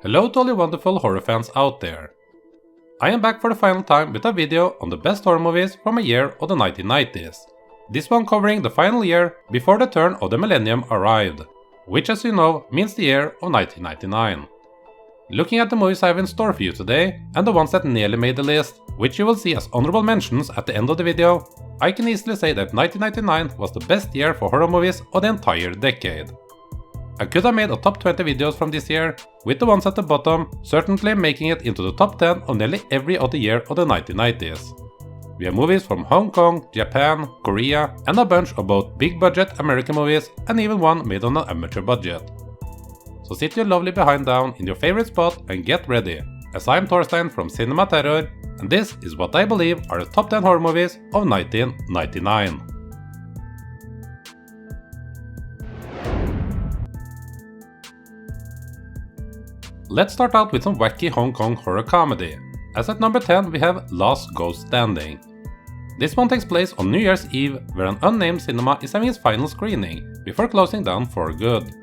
Hello to all you wonderful horror fans out there. I am back for the final time with a video on the best horror movies from a year of the 1990s. This one covering the final year before the turn of the millennium arrived, which as you know means the year of 1999. Looking at the movies I have in store for you today, and the ones that nearly made the list, which you will see as honorable mentions at the end of the video, I can easily say that 1999 was the best year for horror movies of the entire decade. I could have made a top 20 videos from this year, with the ones at the bottom certainly making it into the top 10 of nearly every other year of the 1990s. We have movies from Hong Kong, Japan, Korea, and a bunch of both big budget American movies and even one made on an amateur budget. So sit your lovely behind down in your favorite spot and get ready, as I'm Torstein from CinemaTerror, and this is what I believe are the top 10 horror movies of 1999. Let's start out with some wacky Hong Kong horror comedy, as at number 10 we have Last Ghost Standing. This one takes place on New Year's Eve, where an unnamed cinema is having its final screening, before closing down for good.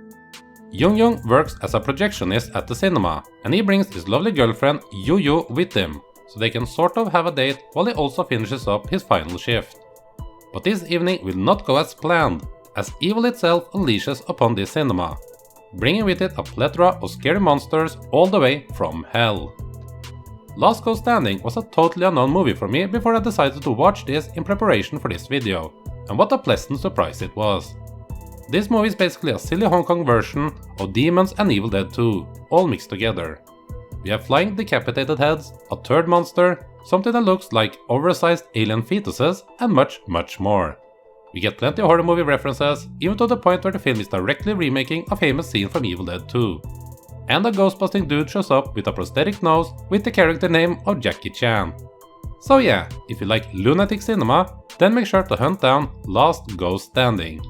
Young works as a projectionist at the cinema, and he brings his lovely girlfriend Yu with him, so they can sort of have a date while he also finishes up his final shift. But this evening will not go as planned, as evil itself unleashes upon this cinema, bringing with it a plethora of scary monsters all the way from hell. Last Ghost Standing was a totally unknown movie for me before I decided to watch this in preparation for this video, and what a pleasant surprise it was. This movie is basically a silly Hong Kong version of Demons and Evil Dead 2, all mixed together. We have flying decapitated heads, a third monster, something that looks like oversized alien fetuses, and much more. We get plenty of horror movie references, even to the point where the film is directly remaking a famous scene from Evil Dead 2. And a ghost-busting dude shows up with a prosthetic nose with the character name of Jackie Chan. So yeah, if you like lunatic cinema, then make sure to hunt down Last Ghost Standing.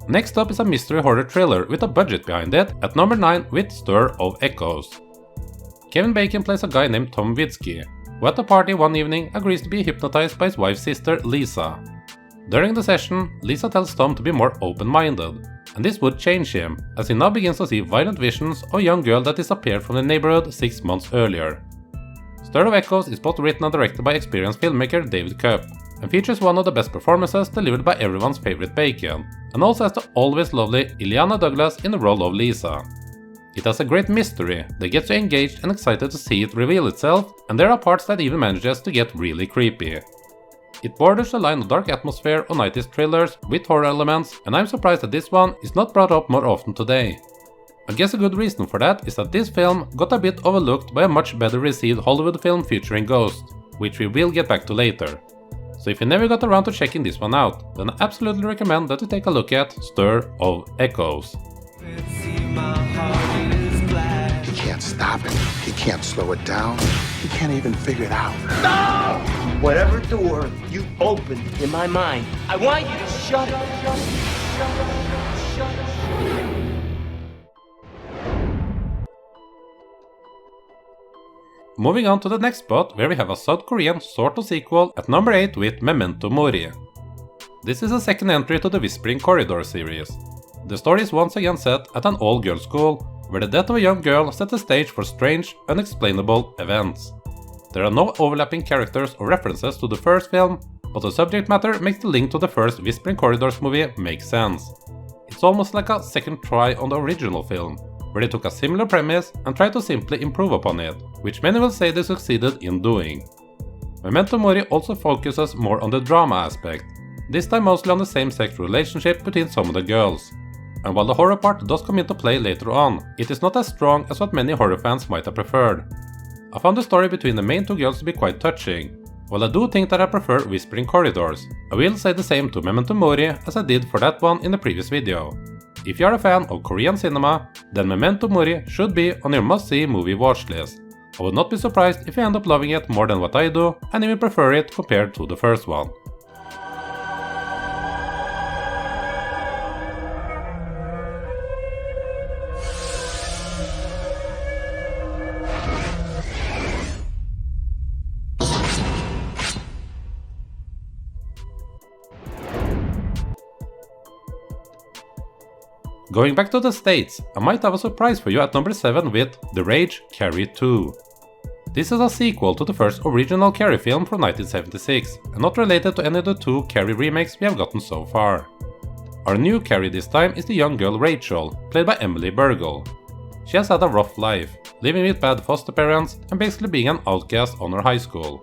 Next up is a mystery horror thriller with a budget behind it, at number 9 with Stir of Echoes. Kevin Bacon plays a guy named Tom Witzke, who at a party one evening agrees to be hypnotized by his wife's sister Lisa. During the session, Lisa tells Tom to be more open-minded, and this would change him, as he now begins to see violent visions of a young girl that disappeared from the neighborhood 6 months earlier. Stir of Echoes is both written and directed by experienced filmmaker David Koepp, and features one of the best performances delivered by everyone's favorite Bacon, and also has the always lovely Illeana Douglas in the role of Lisa. It has a great mystery that gets you engaged and excited to see it reveal itself, and there are parts that even manages to get really creepy. It borders the line of dark atmosphere of 90s thrillers with horror elements, and I'm surprised that this one is not brought up more often today. I guess a good reason for that is that this film got a bit overlooked by a much better received Hollywood film featuring ghosts, which we will get back to later. So if you never got around to checking this one out, then I absolutely recommend that you take a look at Stir of Echoes. He can't stop it, he can't slow it down, he can't even figure it out. No! Whatever door you open in my mind, I want you to shut it. Moving on to the next spot, where we have a South Korean sort of sequel at number 8 with Memento Mori. This is a second entry to the Whispering Corridor series. The story is once again set at an all-girls school, where the death of a young girl set the stage for strange, unexplainable events. There are no overlapping characters or references to the first film, but the subject matter makes the link to the first Whispering Corridors movie make sense. It's almost like a second try on the original film, where they took a similar premise and tried to simply improve upon it, which many will say they succeeded in doing. Memento Mori also focuses more on the drama aspect, this time mostly on the same-sex relationship between some of the girls. And while the horror part does come into play later on, it is not as strong as what many horror fans might have preferred. I found the story between the main two girls to be quite touching. While I do think that I prefer Whispering Corridors, I will say the same to Memento Mori as I did for that one in the previous video. If you are a fan of Korean cinema, then Memento Mori should be on your must-see movie watchlist, I would not be surprised if you end up loving it more than what I do, and even prefer it compared to the first one. Going back to the States, I might have a surprise for you at number 7 with The Rage Carrie 2. This is a sequel to the first original Carrie film from 1976, and not related to any of the 2 Carrie remakes we have gotten so far. Our new Carrie this time is the young girl Rachel, played by Emily Burgle. She has had a rough life, living with bad foster parents and basically being an outcast on her high school.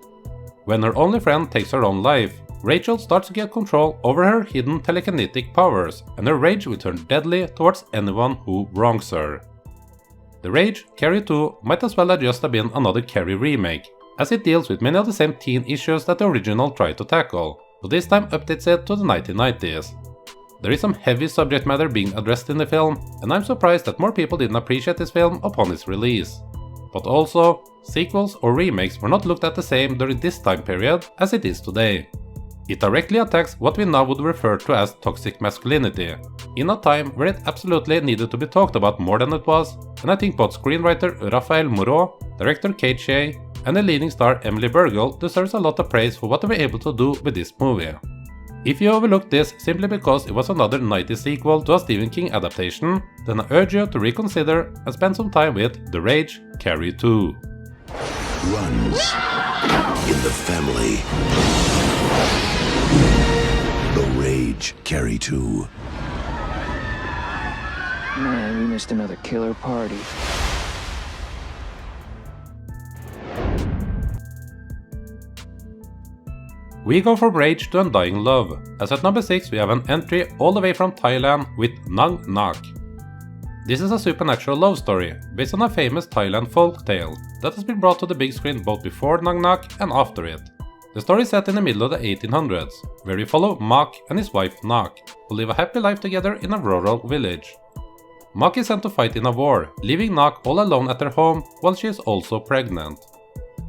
When her only friend takes her own life, Rachel starts to get control over her hidden telekinetic powers, and her rage will turn deadly towards anyone who wrongs her. The Rage Carrie 2 might as well have just been another Carrie remake, as it deals with many of the same teen issues that the original tried to tackle, but this time updates it to the 1990s. There is some heavy subject matter being addressed in the film, and I'm surprised that more people didn't appreciate this film upon its release. But also, sequels or remakes were not looked at the same during this time period as it is today. It directly attacks what we now would refer to as toxic masculinity, in a time where it absolutely needed to be talked about more than it was, and I think both screenwriter Raphael Moreau, director Kate Shea, and the leading star Emily Burgle deserves a lot of praise for what they were able to do with this movie. If you overlooked this simply because it was another 90s sequel to a Stephen King adaptation, then I urge you to reconsider and spend some time with The Rage Carrie 2. Runs in the family. The Rage Carrie 2. Man, we missed another killer party. We go from Rage to Undying Love, as at number 6 we have an entry all the way from Thailand with Nang Nak. This is a supernatural love story, based on a famous Thailand folk tale that has been brought to the big screen both before Nang Nak and after it. The story is set in the middle of the 1800s, where we follow Mak and his wife Nak, who live a happy life together in a rural village. Mak is sent to fight in a war, leaving Nak all alone at her home while she is also pregnant.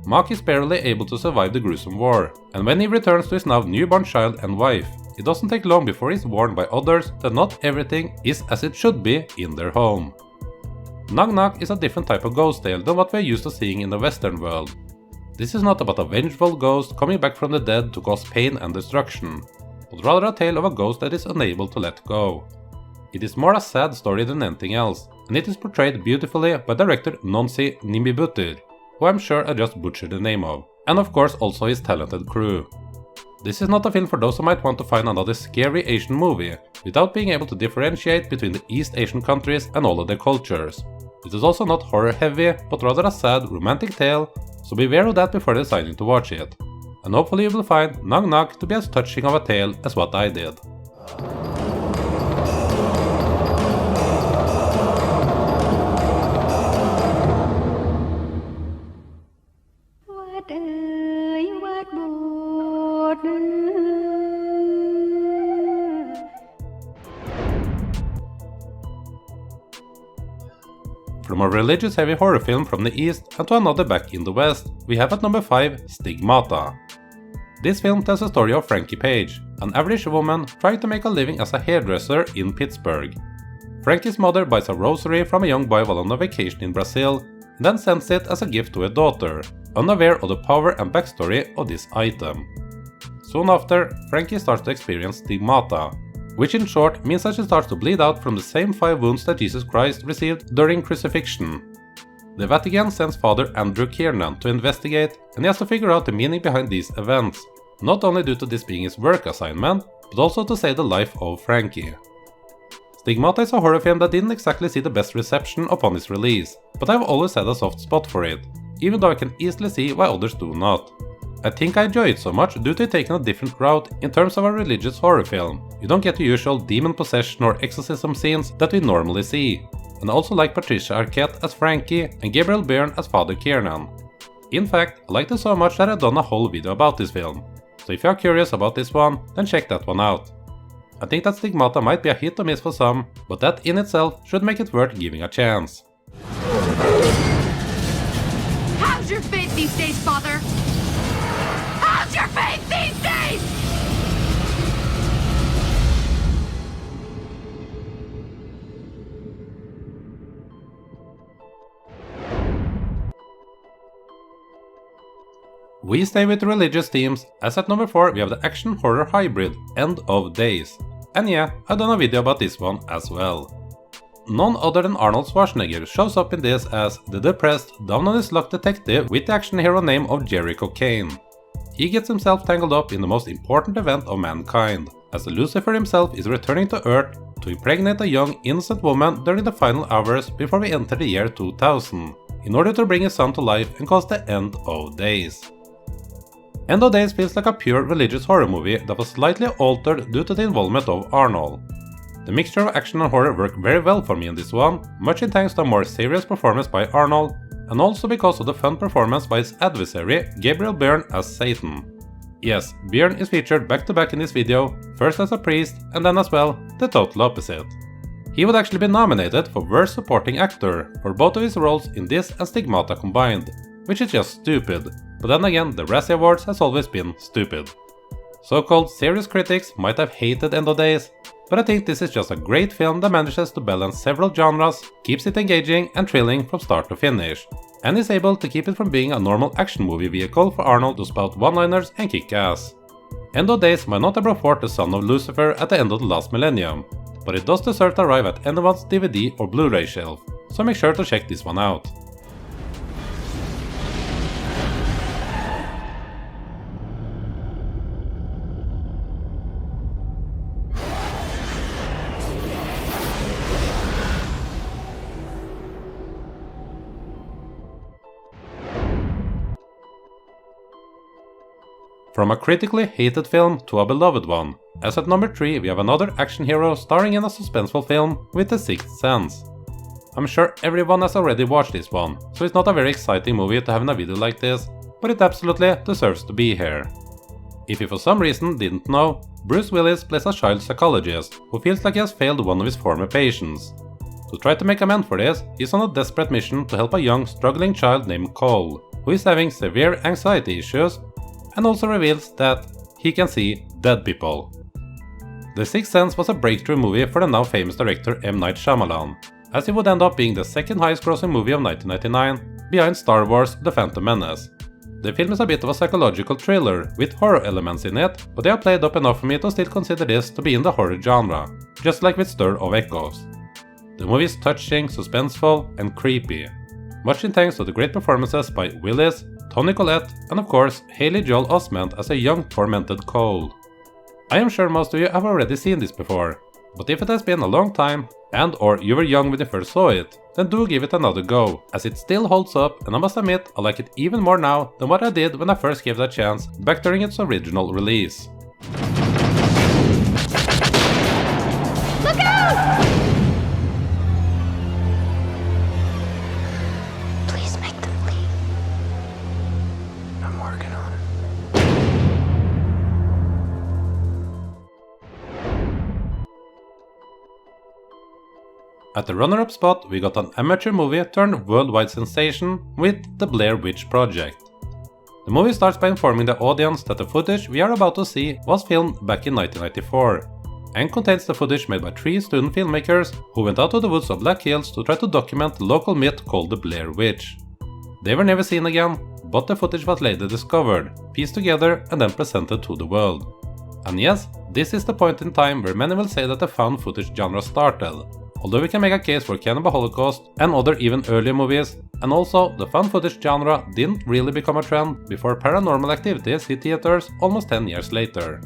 Mak is barely able to survive the gruesome war, and when he returns to his now newborn child and wife, it doesn't take long before he is warned by others that not everything is as it should be in their home. Nang Nak is a different type of ghost tale than what we are used to seeing in the Western world. This is not about a vengeful ghost coming back from the dead to cause pain and destruction, but rather a tale of a ghost that is unable to let go. It is more a sad story than anything else, and it is portrayed beautifully by director Nonsi Nimibutur, who I'm sure I just butchered the name of, and of course also his talented crew. This is not a film for those who might want to find another scary Asian movie, without being able to differentiate between the East Asian countries and all of their cultures. It is also not horror heavy, but rather a sad, romantic tale, so beware of that before deciding to watch it. And hopefully you will find Nang Nak to be as touching of a tale as what I did. From a religious heavy horror film from the East and to another back in the West, we have at number 5 Stigmata. This film tells the story of Frankie Page, an average woman trying to make a living as a hairdresser in Pittsburgh. Frankie's mother buys a rosary from a young boy while on a vacation in Brazil, and then sends it as a gift to her daughter, unaware of the power and backstory of this item. Soon after, Frankie starts to experience stigmata, which in short means that she starts to bleed out from the same 5 wounds that Jesus Christ received during crucifixion. The Vatican sends Father Andrew Kiernan to investigate, and he has to figure out the meaning behind these events, not only due to this being his work assignment, but also to save the life of Frankie. Stigmata is a horror film that didn't exactly see the best reception upon its release, but I've always had a soft spot for it, even though I can easily see why others do not. I think I enjoy it so much due to it taking a different route in terms of a religious horror film. You don't get the usual demon possession or exorcism scenes that we normally see, and I also like Patricia Arquette as Frankie and Gabriel Byrne as Father Kiernan. In fact, I liked it so much that I've done a whole video about this film, so if you are curious about this one, then check that one out. I think that Stigmata might be a hit or miss for some, but that in itself should make it worth giving a chance. How days, Father? How's your faith these days? We stay with religious themes, as at number 4 we have the action horror hybrid, End of Days. And yeah, I've done a video about this one as well. None other than Arnold Schwarzenegger shows up in this as the depressed, down on his luck detective with the action hero name of Jericho Kane. He gets himself tangled up in the most important event of mankind, as Lucifer himself is returning to Earth to impregnate a young, innocent woman during the final hours before we enter the year 2000, in order to bring his son to life and cause the End of Days. End of Days feels like a pure religious horror movie that was slightly altered due to the involvement of Arnold. The mixture of action and horror worked very well for me in this one, much in thanks to a more serious performance by Arnold, and also because of the fun performance by his adversary, Gabriel Byrne as Satan. Yes, Byrne is featured back to back in this video, first as a priest and then as well, the total opposite. He would actually be nominated for Worst Supporting Actor for both of his roles in this and Stigmata combined, which is just stupid, but then again the Razzie Awards has always been stupid. So-called serious critics might have hated End of Days, but I think this is just a great film that manages to balance several genres, keeps it engaging and thrilling from start to finish, and is able to keep it from being a normal action movie vehicle for Arnold to spout one-liners and kick ass. End of Days might not have brought forth the son of Lucifer at the end of the last millennium, but it does deserve to arrive at anyone's DVD or Blu-ray shelf, so make sure to check this one out. From a critically hated film to a beloved one, as at number 3 we have another action hero starring in a suspenseful film with The Sixth Sense. I'm sure everyone has already watched this one, so it's not a very exciting movie to have in a video like this, but it absolutely deserves to be here. If you for some reason didn't know, Bruce Willis plays a child psychologist who feels like he has failed one of his former patients. To try to make amends for this, he's on a desperate mission to help a young, struggling child named Cole, who is having severe anxiety issues, and also reveals that he can see dead people. The Sixth Sense was a breakthrough movie for the now famous director M. Night Shyamalan, as it would end up being the second highest grossing movie of 1999, behind Star Wars The Phantom Menace. The film is a bit of a psychological thriller, with horror elements in it, but they are played up enough for me to still consider this to be in the horror genre, just like with Stir of Echoes. The movie is touching, suspenseful, and creepy, much in thanks to the great performances by Willis, Toni Collette, and of course Haley Joel Osment as a young tormented Cole. I am sure most of you have already seen this before, but if it has been a long time and or you were young when you first saw it, then do give it another go, as it still holds up, and I must admit I like it even more now than what I did when I first gave it a chance back during its original release. Look out! Please make them leave. I'm working on it. At the runner-up spot, we got an amateur movie turned worldwide sensation with The Blair Witch Project. The movie starts by informing the audience that the footage we are about to see was filmed back in 1994, and contains the footage made by 3 student filmmakers who went out to the woods of Black Hills to try to document the local myth called the Blair Witch. They were never seen again, but the footage was later discovered, pieced together and then presented to the world. And yes, this is the point in time where many will say that the found footage genre started. Although we can make a case for Cannibal Holocaust and other even earlier movies, and also the found footage genre didn't really become a trend before Paranormal Activities hit theaters almost 10 years later.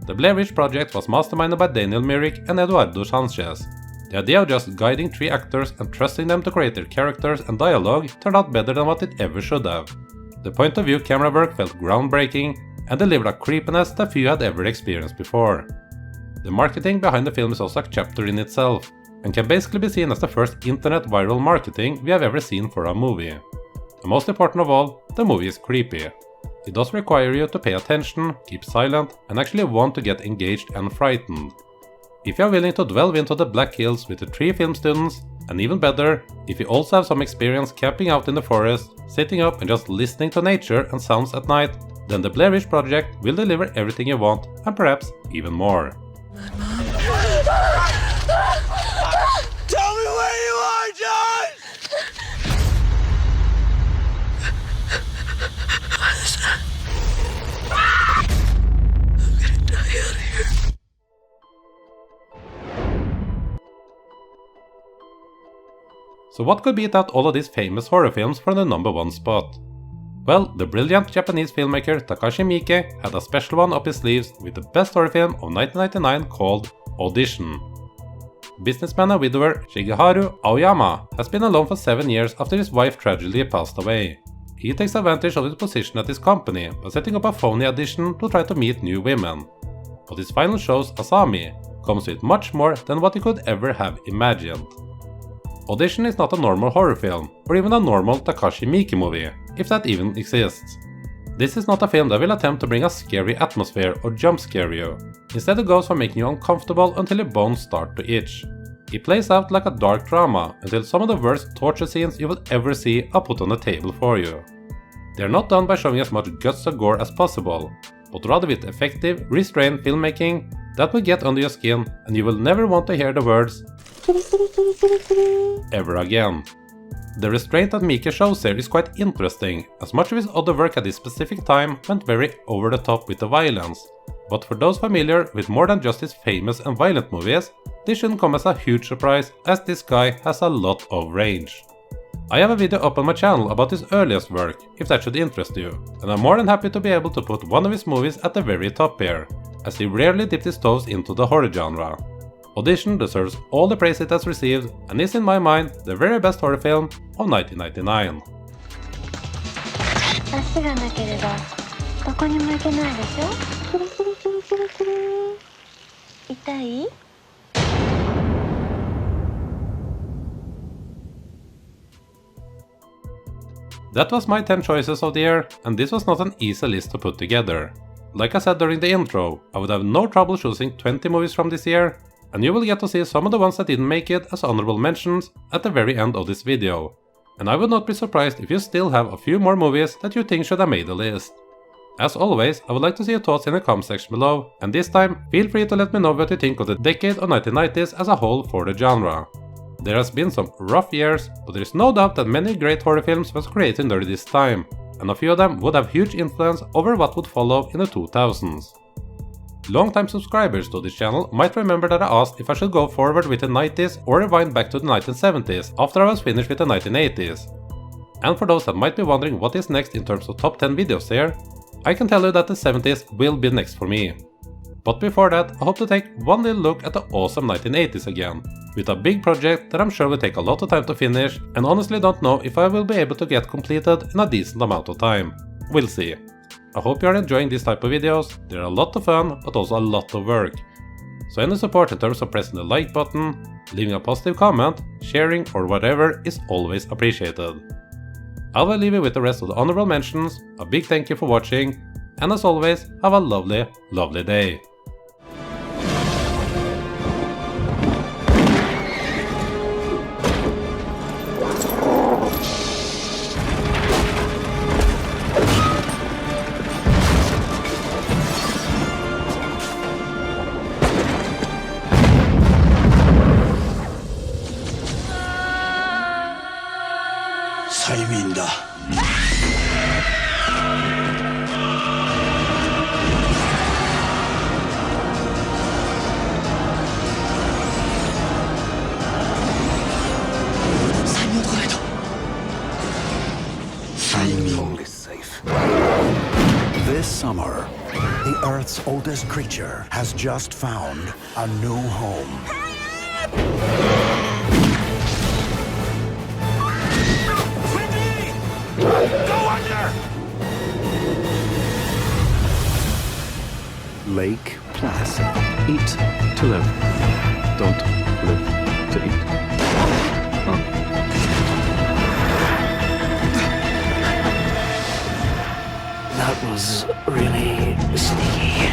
The Blair Witch Project was masterminded by Daniel Myrick and Eduardo Sanchez. The idea of just guiding 3 actors and trusting them to create their characters and dialogue turned out better than what it ever should have. The point of view camera work felt groundbreaking and delivered a creepiness that few had ever experienced before. The marketing behind the film is also a chapter in itself, and can basically be seen as the first internet viral marketing we have ever seen for a movie. And most important of all, the movie is creepy. It does require you to pay attention, keep silent, and actually want to get engaged and frightened. If you are willing to delve into the Black Hills with the 3 film students, And even better, if you also have some experience camping out in the forest, sitting up and just listening to nature and sounds at night, then the Blair Witch Project will deliver everything you want and perhaps even more. Tell me where you are, John! I'm gonna die out here. So what could beat out all of these famous horror films for the #1 spot? Well, the brilliant Japanese filmmaker Takashi Miike had a special one up his sleeves with the best horror film of 1999 called Audition. Businessman and widower Shigeharu Aoyama has been alone for 7 years after his wife tragically passed away. He takes advantage of his position at his company by setting up a phony audition to try to meet new women. But his final show's Asami comes with much more than what he could ever have imagined. Audition is not a normal horror film, or even a normal Takashi Miike movie, if that even exists. This is not a film that will attempt to bring a scary atmosphere or jump scare you. Instead it goes for making you uncomfortable until your bones start to itch. It plays out like a dark drama until some of the worst torture scenes you will ever see are put on the table for you. They are not done by showing as much guts or gore as possible, but rather with effective, restrained filmmaking that will get under your skin and you will never want to hear the words ever again. The restraint that Miike shows here is quite interesting, as much of his other work at this specific time went very over the top with the violence. But for those familiar with more than just his famous and violent movies, this shouldn't come as a huge surprise, as this guy has a lot of range. I have a video up on my channel about his earliest work, if that should interest you, and I'm more than happy to be able to put one of his movies at the very top here, as he rarely dipped his toes into the horror genre. Audition deserves all the praise it has received and is in my mind the very best horror film of 1999. 足がなければどこにも行けないでしょ。痛い？ That was my 10 choices of the year, and this was not an easy list to put together. Like I said during the intro, I would have no trouble choosing 20 movies from this year, and you will get to see some of the ones that didn't make it as honorable mentions at the very end of this video. And I would not be surprised if you still have a few more movies that you think should have made the list. As always, I would like to see your thoughts in the comment section below, and this time, feel free to let me know what you think of the decade of 1990s as a whole for the genre. There has been some rough years, but there is no doubt that many great horror films was created during this time, and a few of them would have huge influence over what would follow in the 2000s. Long-time subscribers to this channel might remember that I asked if I should go forward with the 90s or rewind back to the 1970s after I was finished with the 1980s. And for those that might be wondering what is next in terms of top 10 videos here, I can tell you that the 70s will be next for me. But before that, I hope to take one little look at the awesome 1980s again, with a big project that I'm sure will take a lot of time to finish, and honestly don't know if I will be able to get completed in a decent amount of time. We'll see. I hope you are enjoying these type of videos. They're a lot of fun, but also a lot of work. So any support in terms of pressing the like button, leaving a positive comment, sharing or whatever is always appreciated. I will leave you with the rest of the honorable mentions. A big thank you for watching, and as always, have a lovely, lovely day. This summer, the Earth's oldest creature has just found a new home. Go under! Lake Placid. Eat to live. Don't live to eat. That was really sneaky.